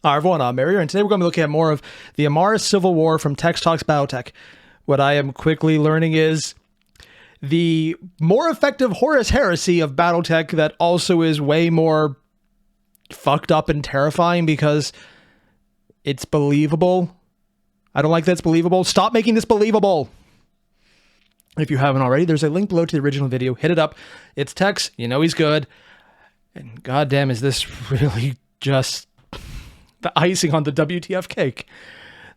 Hi everyone, I'm Airier, and today we're going to be looking at more of the Amaris Civil War from Text Talks Battletech. What I am quickly learning is the more effective Horus Heresy of Battletech that also is way more fucked up and terrifying because it's believable. I don't like that it's believable. Stop making this believable! If you haven't already, there's a link below to the original video. Hit it up. It's Tex. You know he's good. And goddamn, is this really just the icing on the WTF cake?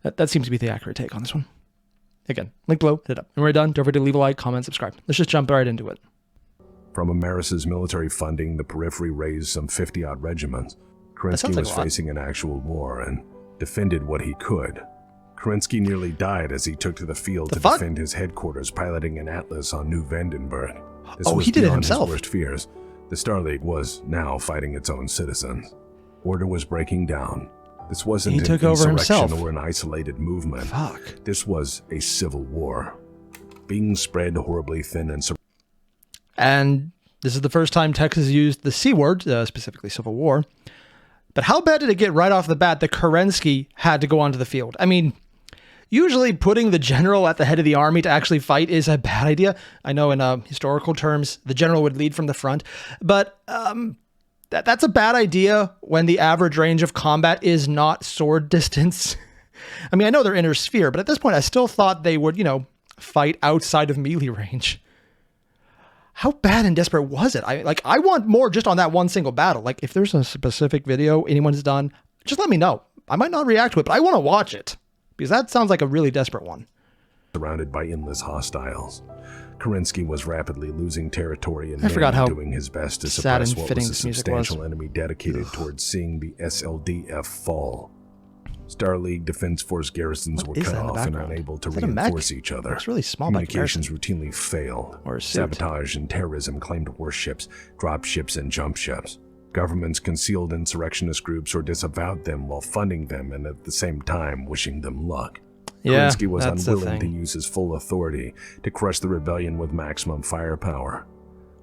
That seems to be the accurate take on this one. Again, link below, hit it up. And we're done. Don't forget to leave a like, comment, subscribe. Let's just jump right into it. From Amaris' military funding, the periphery raised some 50-odd regiments. Kerensky was facing an actual war and defended what he could. Kerensky nearly died as he took to the field to defend his headquarters, piloting an Atlas on New Vandenberg. This was he did it beyond himself. His worst fears. The Star League was now fighting its own citizens. Order was breaking down. This wasn't an insurrection or an isolated movement. Fuck. This was a civil war, being spread horribly thin and... And this is the first time Texas has used the C word, specifically civil war. But how bad did it get right off the bat that Kerensky had to go onto the field? I mean, usually putting the general at the head of the army to actually fight is a bad idea. I know in historical terms, the general would lead from the front, but that's a bad idea when the average range of combat is not sword distance. I mean, I know they're inner sphere, but at this point, I still thought they would, fight outside of melee range. How bad and desperate was it? I want more just on that one single battle. Like, if there's a specific video anyone's done, just let me know. I might not react to it, but I want to watch it because that sounds like a really desperate one. Surrounded by endless hostiles, Kerensky was rapidly losing territory and doing his best to suppress what was a substantial enemy dedicated towards seeing the SLDF fall. Star League Defense Force garrisons were cut off and unable to reinforce each other. It's really small. Communications routinely failed. Sabotage and terrorism claimed warships, drop ships, and jump ships. Governments concealed insurrectionist groups or disavowed them while funding them and at the same time wishing them luck. Kerensky was unwilling to use his full authority to crush the rebellion with maximum firepower.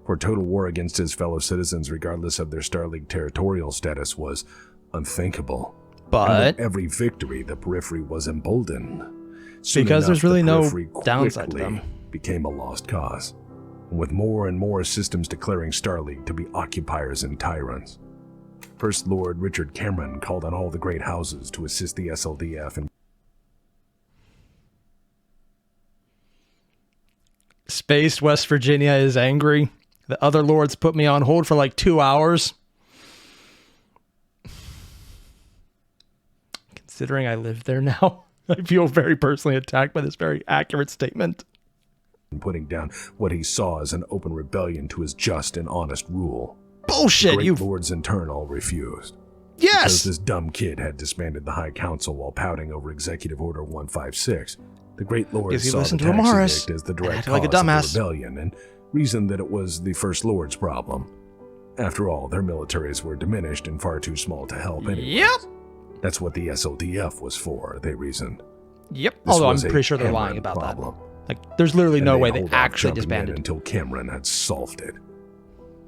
For total war against his fellow citizens, regardless of their Star League territorial status, was unthinkable. But with every victory, the periphery was emboldened. Because there's really no downside to them. Became a lost cause, with more and more systems declaring Star League to be occupiers and tyrants. First Lord Richard Cameron called on all the great houses to assist the SLDF in Space West Virginia is angry. The other lords put me on hold for like 2 hours. Considering I live there now, I feel very personally attacked by this very accurate statement. Putting down what he saw as an open rebellion to his just and honest rule. Bullshit! The great lords in turn all refused. Yes! Because this dumb kid had disbanded the High Council while pouting over Executive Order 156. The great lords saw the tax edict as the direct cause of the rebellion and reasoned that it was the First Lord's problem. After all, their militaries were diminished and far too small to help anyways. Yep! That's what the SLDF was for, they reasoned. Yep. Although I'm pretty sure they're lying about that. Like, there's literally no way they actually disbanded. Until Cameron had solved it.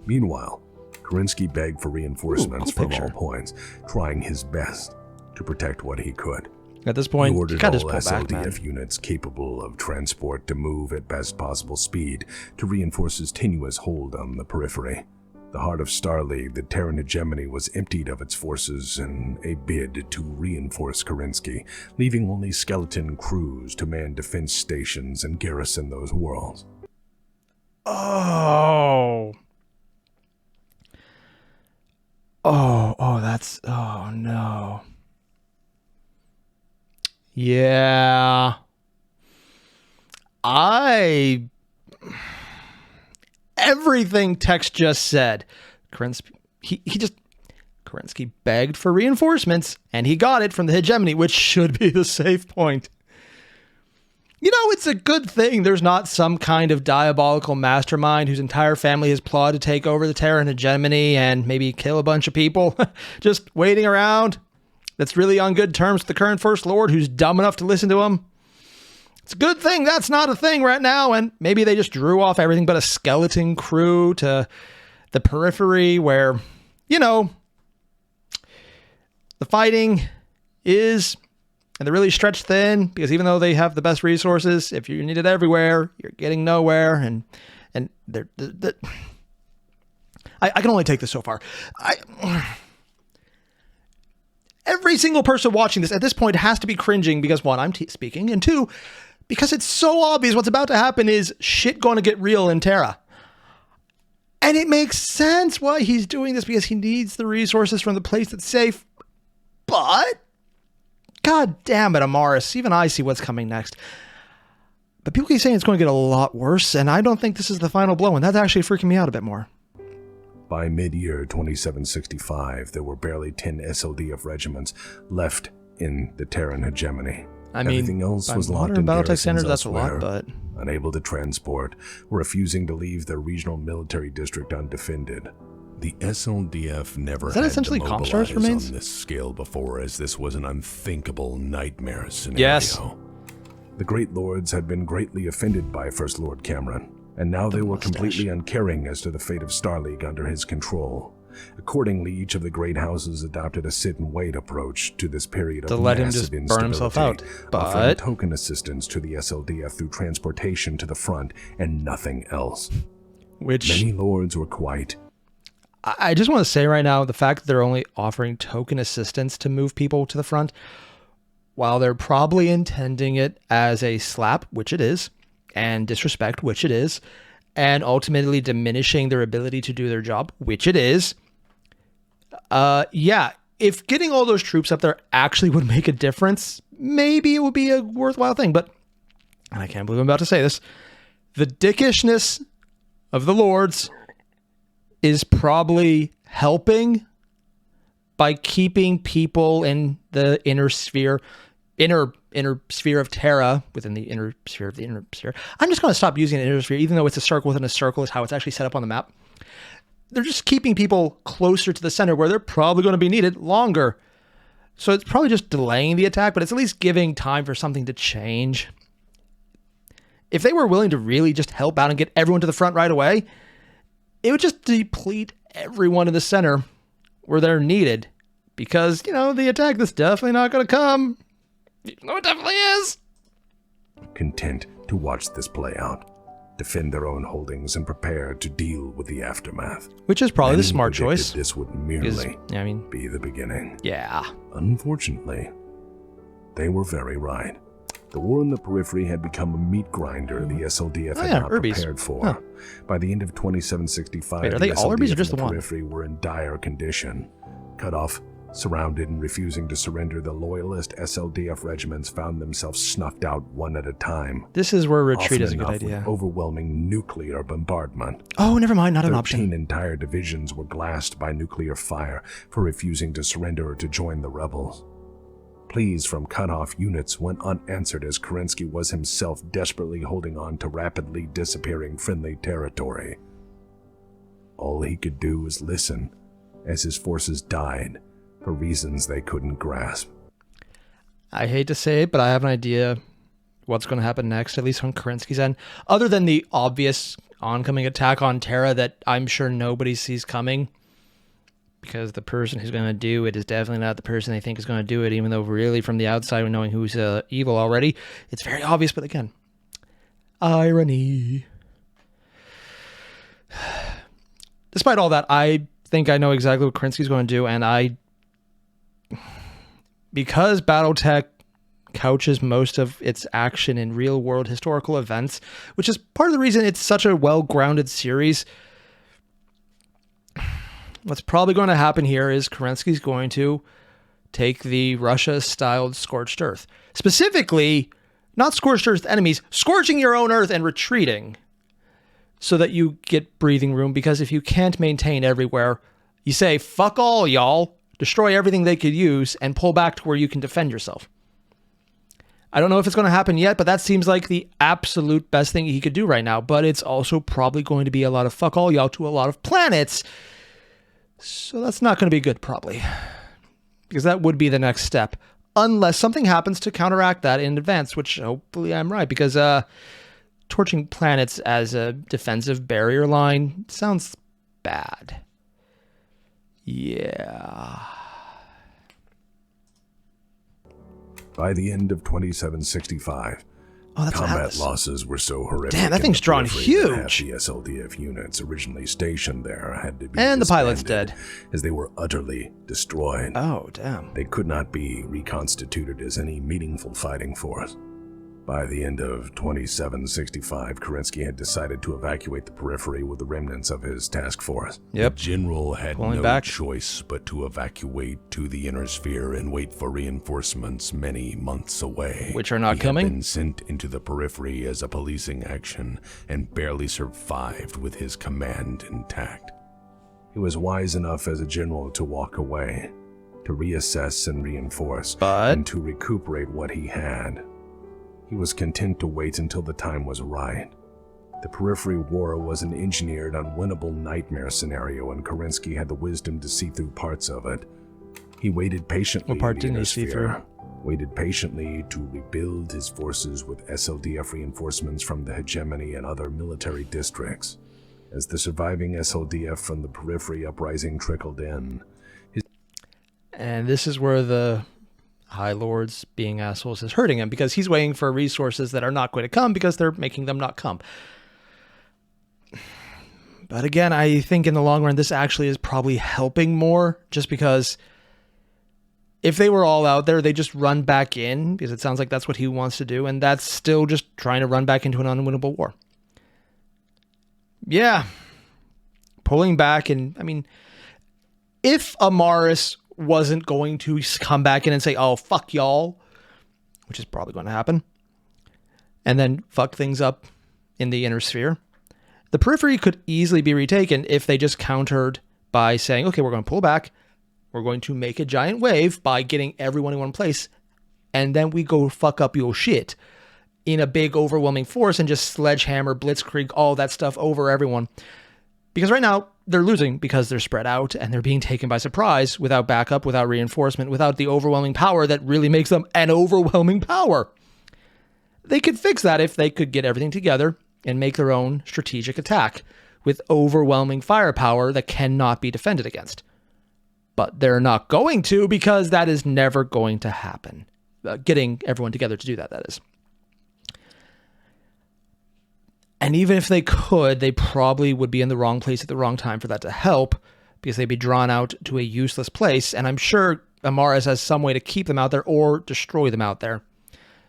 Meanwhile, Kerensky begged for reinforcements from all points, trying his best to protect what he could. At this point, he ordered all SLDF units capable of transport to move at best possible speed to reinforce his tenuous hold on the periphery. The heart of Star League, the Terran Hegemony, was emptied of its forces in a bid to reinforce Kerensky, leaving only skeleton crews to man defense stations and garrison those worlds. Oh, no. Yeah. Everything Tex just said. Kerensky begged for reinforcements, and he got it from the Hegemony, which should be the safe point. It's a good thing there's not some kind of diabolical mastermind whose entire family has plotted to take over the Terran Hegemony and maybe kill a bunch of people, just waiting around. That's really on good terms with the current First Lord who's dumb enough to listen to him. It's a good thing that's not a thing right now, and maybe they just drew off everything but a skeleton crew to the periphery where, the fighting is, and they're really stretched thin, because even though they have the best resources, if you need it everywhere, you're getting nowhere, and they're I can only take this so far. Every single person watching this at this point has to be cringing because, one, I'm speaking, and two, because it's so obvious what's about to happen is shit going to get real in Terra. And it makes sense why he's doing this, because he needs the resources from the place that's safe. But, god damn it, Amaris, even I see what's coming next. But people keep saying it's going to get a lot worse, and I don't think this is the final blow, and that's actually freaking me out a bit more. By mid-year 2765, there were barely 10 SLDF regiments left in the Terran hegemony. I mean, everything else was locked in Battletech centers, that's a lot, but unable to transport, refusing to leave their regional military district undefended. The SLDF never had essentially to mobilize on this scale before, as this was an unthinkable nightmare scenario. Yes. The Great Lords had been greatly offended by First Lord Cameron, and now they were completely uncaring as to the fate of Starleague under his control. Accordingly, each of the great houses adopted a sit-and-wait approach to this period of let him massive just burn himself out. offering token assistance to the SLDF through transportation to the front and nothing else. Which many lords were quite... I just want to say right now, the fact that they're only offering token assistance to move people to the front, while they're probably intending it as a slap, which it is, and disrespect, which it is, and ultimately diminishing their ability to do their job, which it is. Yeah, if getting all those troops up there actually would make a difference, maybe it would be a worthwhile thing. But, and I can't believe I'm about to say this, the dickishness of the Lords is probably helping by keeping people in the inner sphere of Terra, within the inner sphere of the inner sphere. I'm just going to stop using an inner sphere, even though it's a circle within a circle is how it's actually set up on the map. They're just keeping people closer to the center where they're probably going to be needed longer. So it's probably just delaying the attack, but it's at least giving time for something to change. If they were willing to really just help out and get everyone to the front right away, it would just deplete everyone in the center where they're needed. Because, you know, the attack that's definitely not going to come. No, it definitely is. Content to watch this play out, defend their own holdings, and prepare to deal with the aftermath. Which is probably Many the smart choice. This would merely be the beginning. Yeah. Unfortunately, they were very right. The war in the periphery had become a meat grinder the SLDF had not prepared for. Huh. By the end of 2765, wait, are they all Urbies or just the one? Periphery were in dire condition. Cut off, surrounded, and refusing to surrender, the loyalist SLDF regiments found themselves snuffed out one at a time. This is where retreat is a good idea. With overwhelming nuclear bombardment. Oh, never mind, not an 13 option. entire divisions were glassed by nuclear fire for refusing to surrender or to join the rebels. Pleas from cut-off units went unanswered as Kerensky was himself desperately holding on to rapidly disappearing friendly territory. All he could do was listen as his forces died for reasons they couldn't grasp. I hate to say it, but I have an idea what's going to happen next, at least on Kerensky's end. Other than the obvious oncoming attack on Terra that I'm sure nobody sees coming, because the person who's going to do it is definitely not the person they think is going to do it, even though really from the outside, knowing who's evil already, it's very obvious. But again, irony. Despite all that, I think I know exactly what Kerensky's going to do, and because Battletech couches most of its action in real-world historical events, which is part of the reason it's such a well-grounded series, what's probably going to happen here is Kerensky's going to take the Russia-styled Scorched Earth. Specifically, not Scorched Earth enemies, scorching your own Earth and retreating so that you get breathing room, because if you can't maintain everywhere, you say, fuck all, y'all, destroy everything they could use, and pull back to where you can defend yourself. I don't know if it's going to happen yet, but that seems like the absolute best thing he could do right now. But it's also probably going to be a lot of fuck all, y'all, to a lot of planets. So that's not going to be good, probably. Because that would be the next step. Unless something happens to counteract that in advance, which hopefully I'm right. Because torching planets as a defensive barrier line sounds bad. Yeah. By the end of 2765, combat Atlas. losses were so horrific. Damn, that thing's drawn huge. Half the SLDF units originally stationed there had to be and the pilot's dead, as they were utterly destroyed. Oh, damn. They could not be reconstituted as any meaningful fighting force. By the end of 2765, Kerensky had decided to evacuate the periphery with the remnants of his task force. The general had no choice but to evacuate to the inner sphere and wait for reinforcements many months away. Which are not coming? He had been sent into the periphery as a policing action and barely survived with his command intact. He was wise enough as a general to walk away, to reassess and reinforce, and to recuperate what he had. He was content to wait until the time was right. The Periphery War was an engineered, unwinnable nightmare scenario, and Kerensky had the wisdom to see through parts of it. He waited patiently. What part didn't he see through? Waited patiently to rebuild his forces with SLDF reinforcements from the Hegemony and other military districts. As the surviving SLDF from the Periphery uprising trickled in. And this is where the High Lords being assholes is hurting him, because he's waiting for resources that are not going to come because they're making them not come. But again, I think in the long run, this actually is probably helping more, just because if they were all out there, they just run back in, because it sounds like that's what he wants to do, and that's still just trying to run back into an unwinnable war. Yeah. Pulling back, and I mean, if Amaris wasn't going to come back in and say, oh, fuck y'all, which is probably going to happen, and then fuck things up in the inner sphere, the periphery could easily be retaken if they just countered by saying, okay, we're going to pull back, we're going to make a giant wave by getting everyone in one place, and then we go fuck up your shit in a big overwhelming force and just sledgehammer, blitzkrieg, all that stuff over everyone. Because right now, they're losing because they're spread out and they're being taken by surprise without backup, without reinforcement, without the overwhelming power that really makes them an overwhelming power. They could fix that if they could get everything together and make their own strategic attack with overwhelming firepower that cannot be defended against. But they're not going to, because that is never going to happen. Getting everyone together to do that, that is. And even if they could, they probably would be in the wrong place at the wrong time for that to help, because they'd be drawn out to a useless place. And I'm sure Amaris has some way to keep them out there or destroy them out there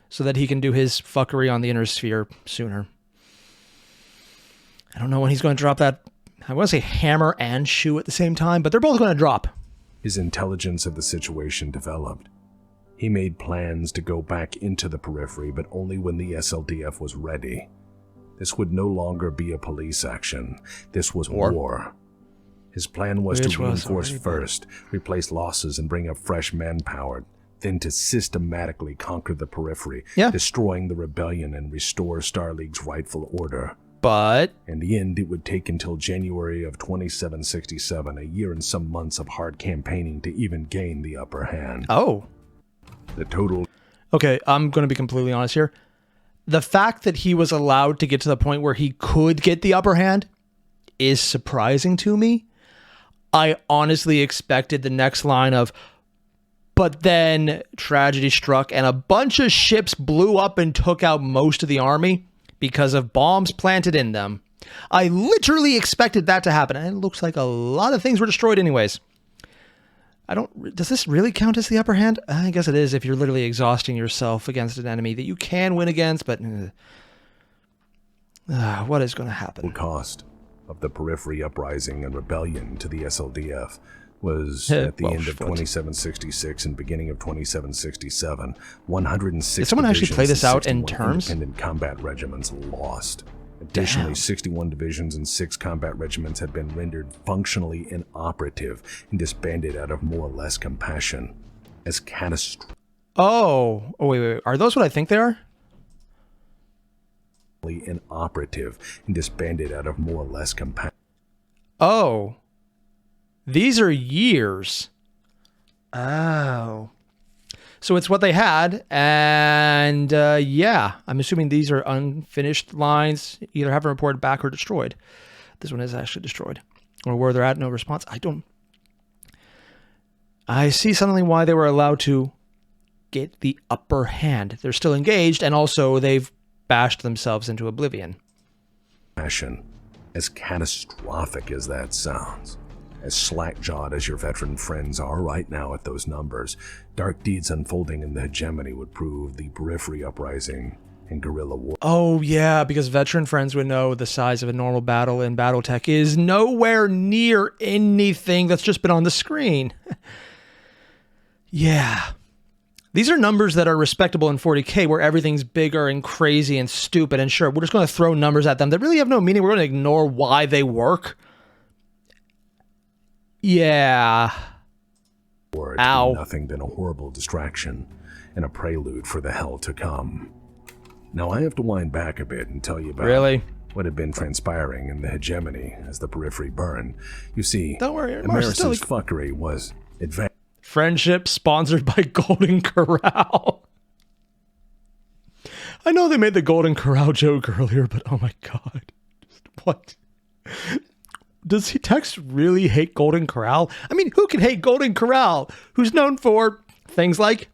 so that he can do his fuckery on the inner sphere sooner. I don't know when he's going to drop that. I want to say hammer and shoe at the same time, but they're both going to drop. His intelligence of the situation developed. He made plans to go back into the periphery, but only when the SLDF was ready. This would no longer be a police action. This was war. His plan was to reinforce first, replace losses, and bring up fresh manpower, then to systematically conquer the periphery, destroying the rebellion and restore Star League's rightful order. But in the end, it would take until January of 2767, a year and some months of hard campaigning, to even gain the upper hand. Oh. The total... Okay, I'm going to be completely honest here. The fact that he was allowed to get to the point where he could get the upper hand is surprising to me. I honestly expected the next line of, but then tragedy struck and a bunch of ships blew up and took out most of the army because of bombs planted in them. I literally expected that to happen, and it looks like a lot of things were destroyed anyways. Does this really count as the upper hand? I guess it is if you're literally exhausting yourself against an enemy that you can win against, but what is going to happen? The cost of the periphery uprising and rebellion to the SLDF was at the end of 2766 and beginning of 2767, 106 Did someone actually play this out in terms? Independent combat regiments lost. Additionally, 61 divisions and 6 combat regiments had been rendered functionally inoperative and disbanded out of more or less compassion. As catastrophic. Oh, wait. Are those what I think they are? Inoperative and disbanded out of more or less compassion. Oh. These are years. Oh. So it's what they had, and yeah, I'm assuming these are unfinished lines, either haven't reported back or destroyed. This one is actually destroyed. Or where they're at, no response. I see suddenly why they were allowed to get the upper hand. They're still engaged, and also they've bashed themselves into oblivion. As catastrophic as that sounds, as slack-jawed as your veteran friends are right now at those numbers, dark deeds unfolding in the Hegemony would prove the periphery uprising and guerrilla war. Oh yeah, because veteran friends would know the size of a normal battle in Battletech is nowhere near anything that's just been on the screen. Yeah. These are numbers that are respectable in 40K, where everything's bigger and crazy and stupid, and sure, we're just going to throw numbers at them that really have no meaning. We're going to ignore why they work. Yeah. Or it's been nothing than a horrible distraction and a prelude for the hell to come. Now I have to wind back a bit and tell you about what had been transpiring in the Hegemony as the periphery burned. You see, don't worry, Amaris' fuckery was advanced. Friendship sponsored by Golden Corral. I know they made the Golden Corral joke earlier, but oh my god. What? Does Tex really hate Golden Corral? I mean, who can hate Golden Corral, who's known for things like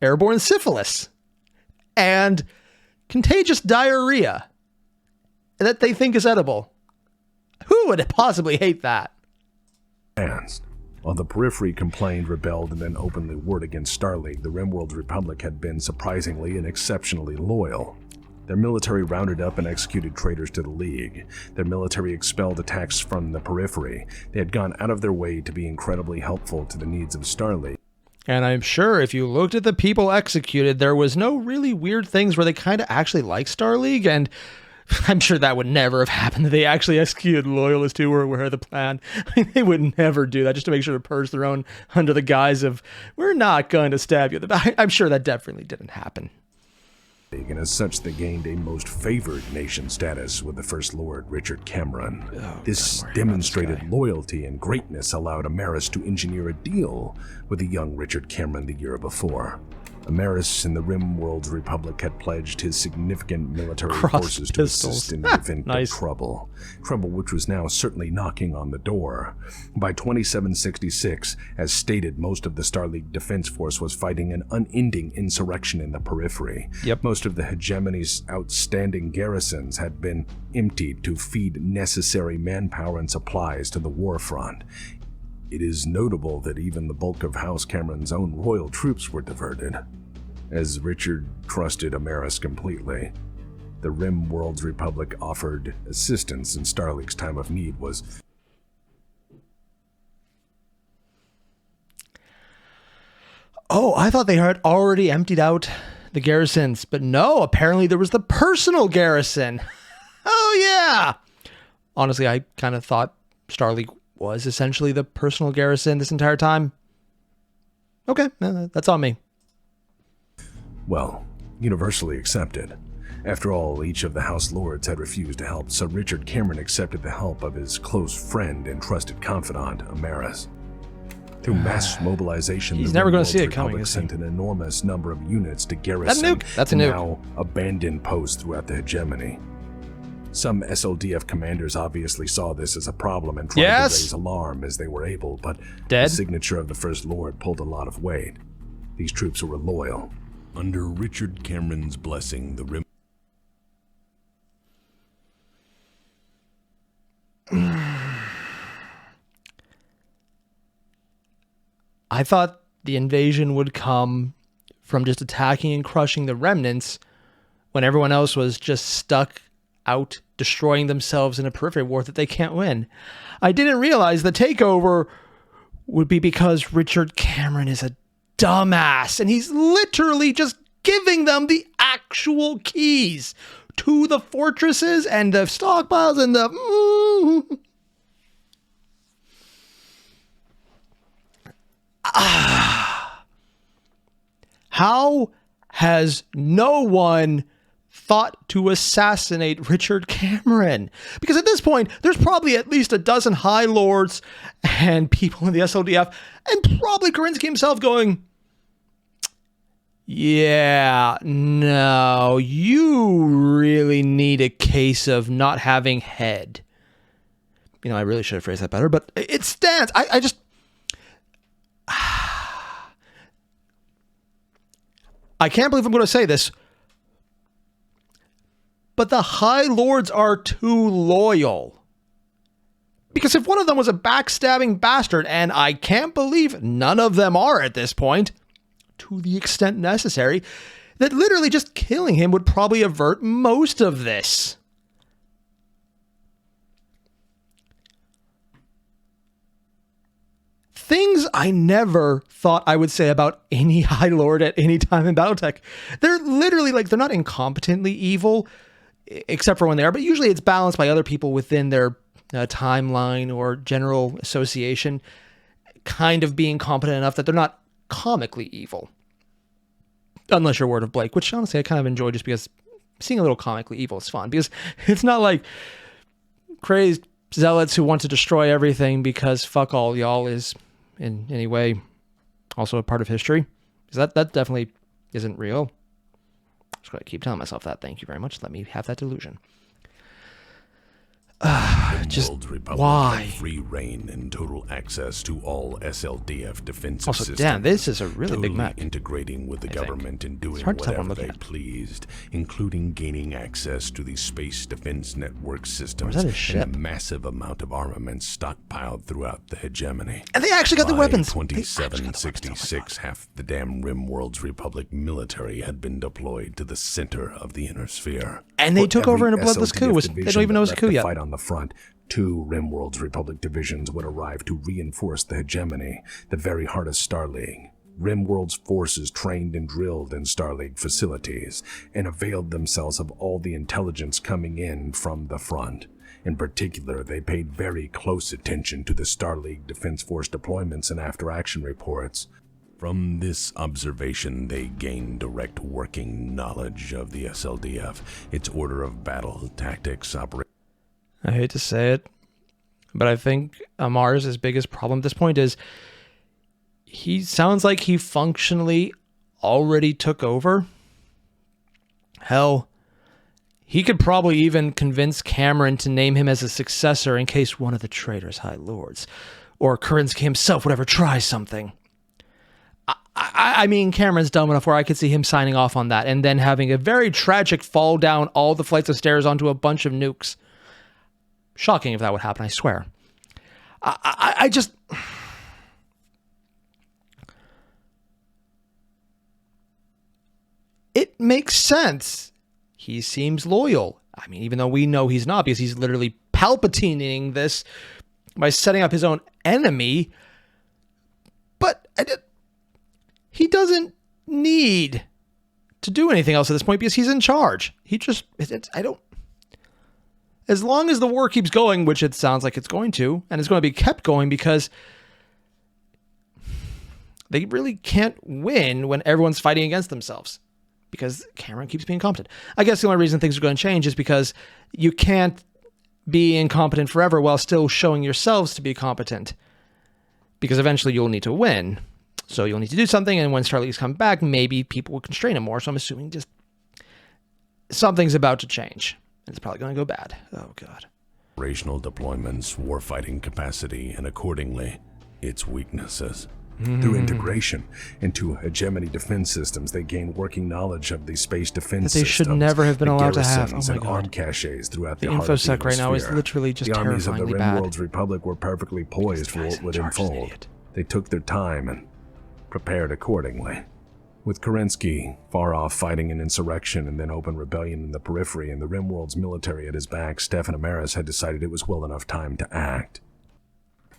airborne syphilis and contagious diarrhea that they think is edible? Who would possibly hate that? While the periphery complained, rebelled, and then openly warred against Starleague, the RimWorld's Republic had been surprisingly and exceptionally loyal. Their military rounded up and executed traitors to the League. Their military expelled attacks from the periphery. They had gone out of their way to be incredibly helpful to the needs of Starleague. And I'm sure if you looked at the people executed, there was no really weird things where they kind of actually like Starleague, and I'm sure that would never have happened. That they actually executed loyalists who were aware of the plan. I mean, they would never do that just to make sure to purge their own under the guise of, we're not going to stab you. I'm sure that definitely didn't happen. And as such, they gained a most favored nation status with the First Lord, Richard Cameron. This demonstrated loyalty and greatness allowed Amaris to engineer a deal with the young Richard Cameron the year before. Amaris in the RimWorld's Republic had pledged his significant military forces to assist in the event of trouble. Trouble which was now certainly knocking on the door. By 2766, as stated, most of the Starleague Defense Force was fighting an unending insurrection in the periphery. Most of the Hegemony's outstanding garrisons had been emptied to feed necessary manpower and supplies to the war front. It is notable that even the bulk of House Cameron's own royal troops were diverted. As Richard trusted Amaris completely, the RimWorld's Republic offered assistance in Starleague's time of need was... Oh, I thought they had already emptied out the garrisons, but no, apparently there was the personal garrison. Oh yeah! Honestly, I kind of thought Starleague was essentially the personal garrison this entire time. Okay, that's on me. Well, universally accepted. After all, each of the House Lords had refused to help, so Richard Cameron accepted the help of his close friend and trusted confidant, Amaris. Through mass mobilization, he's the never going to see it Republic coming. Sent an enormous number of units to garrison That's a nuke. Now abandoned posts throughout the Hegemony. Some SLDF commanders obviously saw this as a problem and tried to raise alarm as they were able, but the signature of the First Lord pulled a lot of weight. These troops were loyal. Under Richard Cameron's blessing, the Rim... I thought the invasion would come from just attacking and crushing the remnants when everyone else was just stuck out destroying themselves in a periphery war that they can't win. I didn't realize the takeover would be because Richard Cameron is a dumbass and he's literally just giving them the actual keys to the fortresses and the stockpiles and the... How has no one thought to assassinate Richard Cameron? Because at this point, there's probably at least a dozen High Lords and people in the SLDF, and probably Kerensky himself going, yeah, no, you really need a case of not having head. You know, I really should have phrased that better, but it stands. I just... I can't believe I'm going to say this, but the High Lords are too loyal. Because if one of them was a backstabbing bastard, and I can't believe none of them are at this point, to the extent necessary, that literally just killing him would probably avert most of this. Things I never thought I would say about any High Lord at any time in Battletech. They're literally like, they're not incompetently evil, except for when they are, but usually it's balanced by other people within their timeline or general association kind of being competent enough that they're not comically evil. Unless you're Word of Blake, which honestly I kind of enjoy just because seeing a little comically evil is fun. Because it's not like crazed zealots who want to destroy everything because fuck all y'all is in any way also a part of history. Because that definitely isn't real. I'm just going to keep telling myself that. Thank you very much. Let me have that delusion. Just why? Free reign and total access to all SLDF defensive also, systems. Damn, this is a really big map. Integrating with the government and doing hard to tell whatever they pleased, including gaining access to the space defense network systems and a massive amount of armaments stockpiled throughout the hegemony. And they actually got the weapons. 2766, half the damn RimWorld's Republic military had been deployed to the center of the inner sphere. And they took over in a bloodless coup. They don't even know it was a coup yet. On the front, 2 RimWorld's Republic divisions would arrive to reinforce the hegemony, the very heart of Starleague. RimWorld's forces trained and drilled in Starleague facilities and availed themselves of all the intelligence coming in from the front. In particular, they paid very close attention to the Starleague Defense Force deployments and after-action reports. From this observation, they gained direct working knowledge of the SLDF, its order of battle, tactics, operations. I hate to say it, but I think Amaris' biggest problem at this point is he sounds like he functionally already took over. Hell, he could probably even convince Cameron to name him as a successor in case one of the traitor's High Lords, or Kerensky himself would ever try something. I mean, Cameron's dumb enough where I could see him signing off on that and then having a very tragic fall down all the flights of stairs onto a bunch of nukes. Shocking if that would happen, I swear. I just... It makes sense. He seems loyal. I mean, even though we know he's not, because he's literally Palpatining this by setting up his own enemy. But he doesn't need to do anything else at this point because he's in charge. He just... As long as the war keeps going, which it sounds like it's going to, and it's going to be kept going because they really can't win when everyone's fighting against themselves because Cameron keeps being incompetent. I guess the only reason things are going to change is because you can't be incompetent forever while still showing yourselves to be competent because eventually you'll need to win. So you'll need to do something, and when Starleagues come back, maybe people will constrain him more. So I'm assuming just something's about to change. It's probably going to go bad. Oh, God. Operational deployments, warfighting capacity, and accordingly, its weaknesses. Through integration into hegemony defense systems, they gain working knowledge of the space defense that they systems, should never have been allowed to have. Oh my and God. armed caches throughout The the heart of the infosec right now is literally just the armies of the terrifyingly bad. RimWorld's Republic were perfectly poised for what would unfold. They took their time and prepared accordingly. With Kerensky far off fighting an insurrection and then open rebellion in the periphery and the RimWorld's military at his back, Stefan Amaris had decided it was well enough time to act.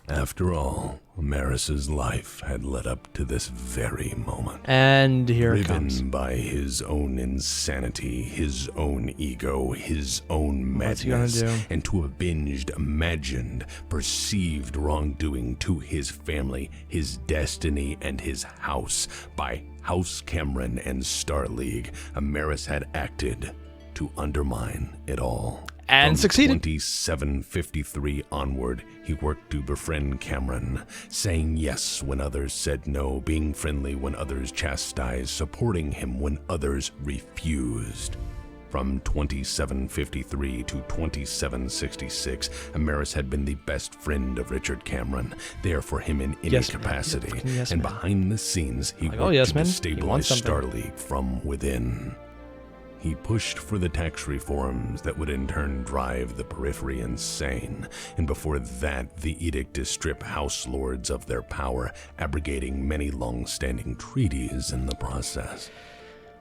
After all, Amaris' life had led up to this very moment. And here it comes. Driven by his own insanity, his own ego, his own madness, and to avenged, imagined, perceived wrongdoing to his family, his destiny, and his house by House Cameron and Starleague, Amaris had acted to undermine it all. And From succeeded. 2753 onward, he worked to befriend Cameron, saying yes when others said no, being friendly when others chastised, supporting him when others refused. From 2753 to 2766, Amaris had been the best friend of Richard Cameron, there for him in any capacity. And behind the scenes, he worked to destabilize Starleague from within. He pushed for the tax reforms that would in turn drive the periphery insane, and before that, the edict to strip House Lords of their power, abrogating many long-standing treaties in the process.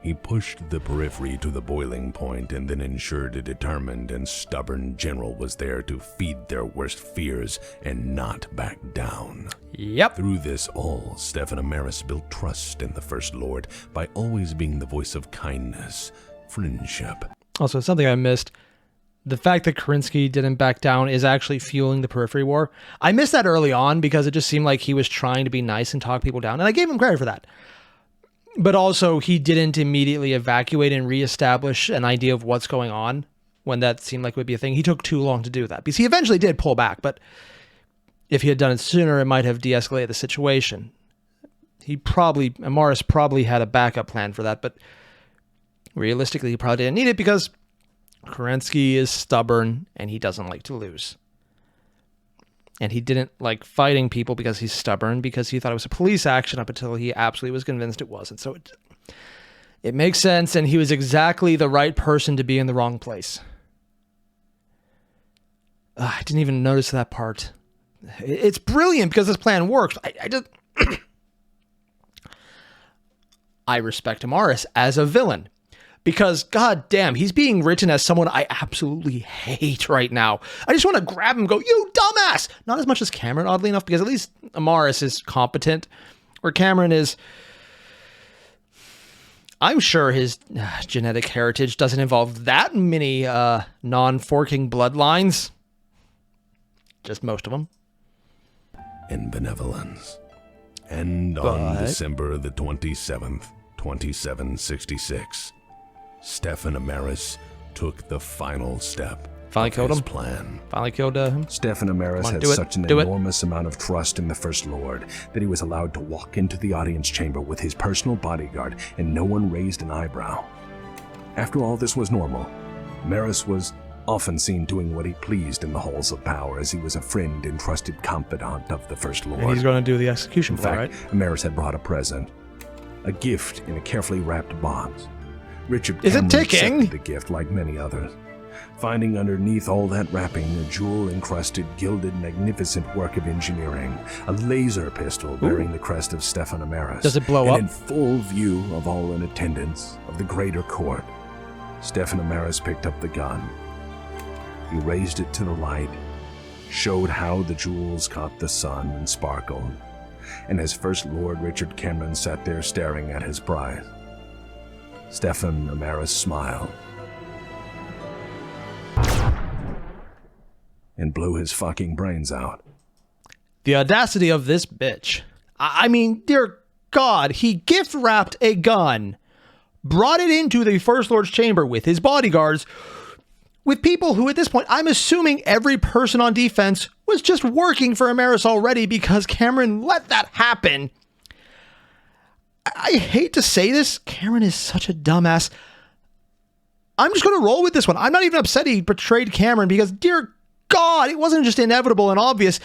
He pushed the periphery to the boiling point and then ensured a determined and stubborn general was there to feed their worst fears and not back down. Yep. Through this all, Stefan Amaris built trust in the First Lord by always being the voice of kindness, friendship. Also, something I missed. The fact that Kerensky didn't back down is actually fueling the periphery war. I missed that early on because it just seemed like he was trying to be nice and talk people down, and I gave him credit for that. But also, he didn't immediately evacuate and reestablish an idea of what's going on when that seemed like it would be a thing. He took too long to do that because he eventually did pull back, but if he had done it sooner, it might have de-escalated the situation. Amaris probably had a backup plan for that, but realistically, he probably didn't need it because Kerensky is stubborn and he doesn't like to lose. And he didn't like fighting people because he's stubborn, because he thought it was a police action up until he absolutely was convinced it wasn't. So it makes sense, and he was exactly the right person to be in the wrong place. I didn't even notice that part. It's brilliant because this plan works. I just... I respect Amaris as a villain. Because, god damn, he's being written as someone I absolutely hate right now. I just want to grab him and go, you dumbass! Not as much as Cameron, oddly enough, because at least Amaris is competent. Where Cameron is... I'm sure his genetic heritage doesn't involve that many non-forking bloodlines. Just most of them. In benevolence. And on December the 27th, 2766... Stefan Amaris took the final step. Finally killed him. Plan. Finally killed him. Stefan Amaris had such an enormous amount of trust in the First Lord that he was allowed to walk into the audience chamber with his personal bodyguard, and no one raised an eyebrow. After all this was normal, Amaris was often seen doing what he pleased in the halls of power, as he was a friend and trusted confidant of the First Lord. And he's going to do the execution for it, right? Amaris had brought a present, a gift in a carefully wrapped box. Richard Cameron accepted the gift like many others, finding underneath all that wrapping a jewel-encrusted, gilded, magnificent work of engineering, a laser pistol bearing the crest of Stefan Amaris. Does it blow up? In full view of all in attendance of the greater court, Stefan Amaris picked up the gun. He raised it to the light, showed how the jewels caught the sun and sparkled, and as First Lord Richard Cameron sat there staring at his prize, Stefan Amaris smiled and blew his fucking brains out. The audacity of this bitch. I mean, dear God, he gift-wrapped a gun, brought it into the First Lord's chamber with his bodyguards, with people who at this point, I'm assuming every person on defense was just working for Amaris already because Cameron let that happen. I hate to say this, Cameron is such a dumbass. I'm just going to roll with this one. I'm not even upset he betrayed Cameron because, dear God, it wasn't just inevitable and obvious.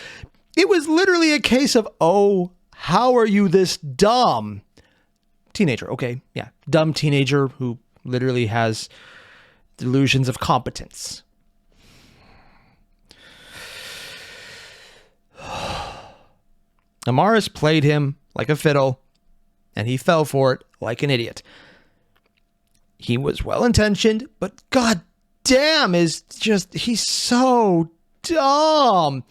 It was literally a case of, oh, how are you this dumb? Teenager, okay, yeah. Dumb teenager who literally has delusions of competence. Amaris played him like a fiddle, and he fell for it like an idiot. He was well-intentioned, but god damn, he's so dumb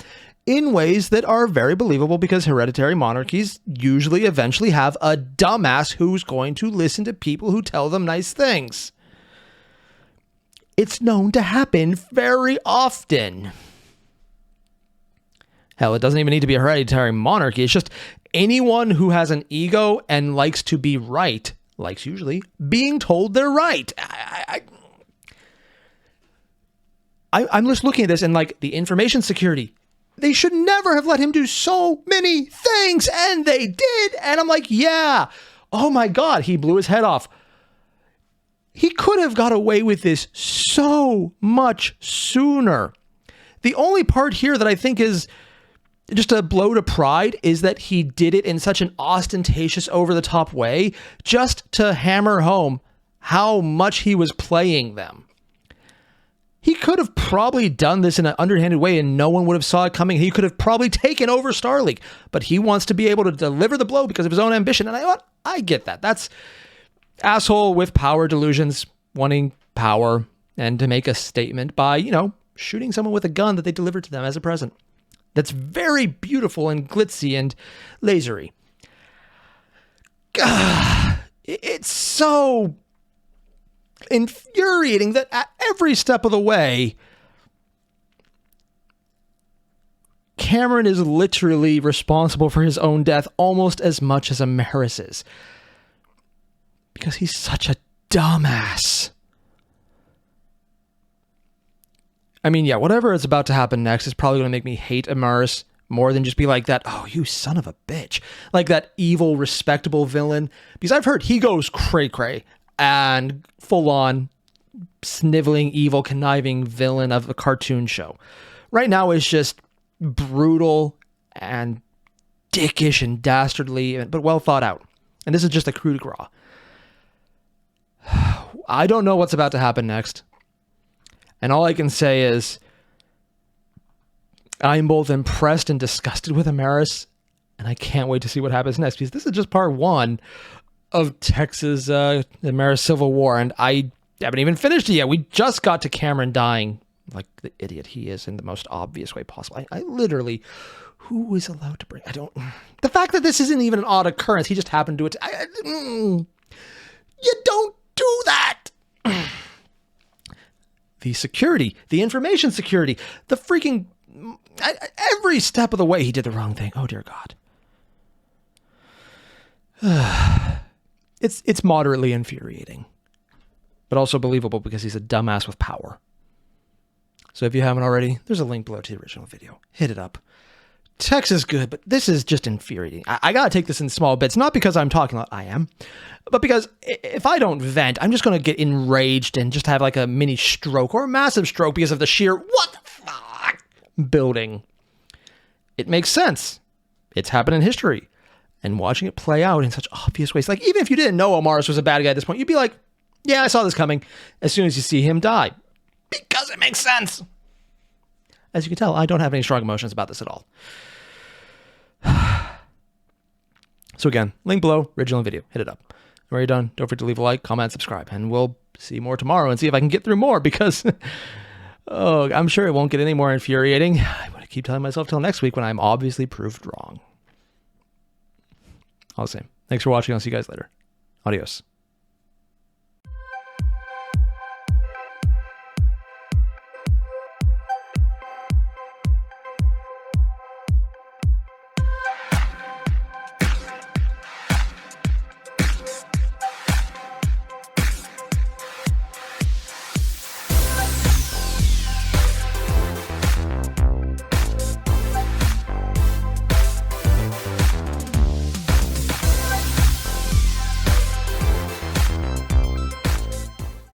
in ways that are very believable because hereditary monarchies usually eventually have a dumbass who's going to listen to people who tell them nice things. It's known to happen very often. Hell, it doesn't even need to be a hereditary monarchy. It's just anyone who has an ego and likes to be right, likes usually being told they're right. I'm just looking at this and like the information security. They should never have let him do so many things, and they did. And I'm like, yeah. Oh my God, he blew his head off. He could have got away with this so much sooner. The only part here that I think is just a blow to pride is that he did it in such an ostentatious, over-the-top way just to hammer home how much he was playing them. He could have probably done this in an underhanded way and no one would have saw it coming. He could have probably taken over Starleague, but he wants to be able to deliver the blow because of his own ambition. And I get that. That's asshole with power delusions, wanting power and to make a statement by, you know, shooting someone with a gun that they delivered to them as a present. That's very beautiful and glitzy and lasery. It's so infuriating that at every step of the way, Cameron is literally responsible for his own death almost as much as Amaris is. Because he's such a dumbass. I mean, yeah, whatever is about to happen next is probably going to make me hate Amaris more than just be like that, oh, you son of a bitch. Like that evil, respectable villain. Because I've heard he goes cray-cray and full-on sniveling, evil, conniving villain of a cartoon show. Right now it's just brutal and dickish and dastardly, but well thought out. And this is just a coup de grace. I don't know what's about to happen next. And all I can say is I'm both impressed and disgusted with Amaris, and I can't wait to see what happens next, because this is just part one of Texas Amaris Civil War, and I haven't even finished it yet. We just got to Cameron dying like the idiot he is in the most obvious way possible. I literally, who is allowed to bring, the fact that this isn't even an odd occurrence, he just happened to it. You don't do that. The security, the information security, the freaking, every step of the way he did the wrong thing. Oh dear God. It's moderately infuriating, but also believable because he's a dumbass with power. So if you haven't already, there's a link below to the original video. Hit it up. Text is good, but this is just infuriating. I gotta take this in small bits, not because I'm talking like I am, but because if I don't vent, I'm just gonna get enraged and just have like a mini stroke or a massive stroke because of the sheer what the fuck building. It makes sense. It's happened in history. And watching it play out in such obvious ways, like even if you didn't know Amaris was a bad guy at this point, you'd be like, yeah, I saw this coming as soon as you see him die. Because it makes sense. As you can tell, I don't have any strong emotions about this at all. So again, link below, original video, hit it up. When you're done, don't forget to leave a like, comment, subscribe, and we'll see more tomorrow and see if I can get through more because, oh, I'm sure it won't get any more infuriating. I'm going to keep telling myself till next week when I'm obviously proved wrong. All the same. Thanks for watching. I'll see you guys later. Adios.